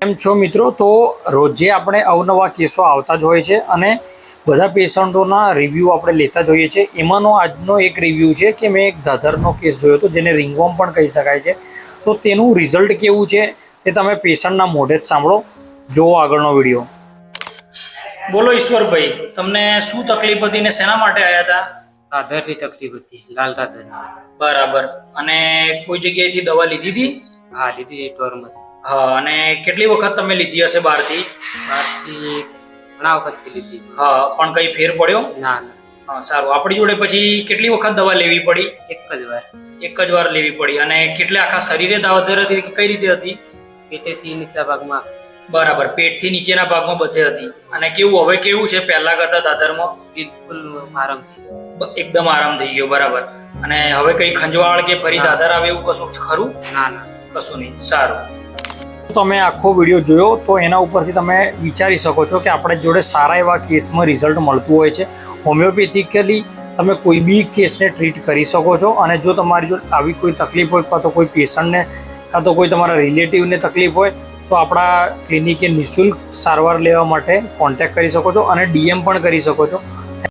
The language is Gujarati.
કેમ છો મિત્રો? તો રોજે આપણે અવનવા કેસો આવતા જ હોય છે અને બધા પેશન્ટોના રિવ્યૂ આપણે લેતા જોઈએ છે. એમાંનો આજનો એક રિવ્યૂ છે કે મેં એક દાદરનો કેસ જોયો હતો, જેને રિંગવોર્મ પણ કહી શકાય છે. તો તેનું રિઝલ્ટ કેવું છે તે તમે પેશન્ટના મોઢે જ સાંભળો. જોવો આગળનો વિડીયો. બોલો ઈશ્વરભાઈ, તમને શું તકલીફ હતી ને શેના માટે આવ્યા હતા? દાદરની તકલીફ હતી, લાલ દાદર. બરાબર. અને કોઈ જગ્યાએથી દવા લીધી હતી? હા, લીધી ટોરમાંથી. હા. અને કેટલી વખત તમે લીધી હશે બહારથી? બહારથી ઘણા વખતથી લીધી. હા, પણ કઈ ફેર પડ્યો? ના ના. હા, સારું. આપણી જોડે પછી કેટલી વખત દવા લેવી પડી? એક જ વાર. એક જ વાર લેવી પડી. અને કેટલે આખા શરીરે દાદર હતી કે કઈ રીતે હતી? પેટેથી નીચલા ભાગમાં. બરાબર, પેટથી નીચેના ભાગમાં બધે હતી. અને કેવું હવે કેવું છે પહેલા કરતા દાદરમાં? બિલકુલ આરામ થઈ ગયો. એકદમ આરામ થઈ ગયો. બરાબર. અને હવે કઈ ખંજવાળ કે ફરી દાદર આવે એવું કશું ખરું? ના ના, કશું નહીં. સારું. તમે આખો વિડીયો જોયો તો એના ઉપરથી તમે વિચારી શકો છો કે આપણે જોડે સારા એવા કેસમાં રિઝલ્ટ મળતું હોય છે. હોમિયોપેથિકલી તમે કોઈ બી કેસને ટ્રીટ કરી શકો છો. અને જો તમારી જોડે આવી કોઈ તકલીફ હોય, કાં તો કોઈ પેશન્ટને, કાં તો કોઈ તમારા રિલેટિવને તકલીફ હોય, તો આપણા ક્લિનિકે નિઃશુલ્ક સારવાર લેવા માટે કોન્ટેક્ટ કરી શકો છો અને DM પણ કરી શકો છો.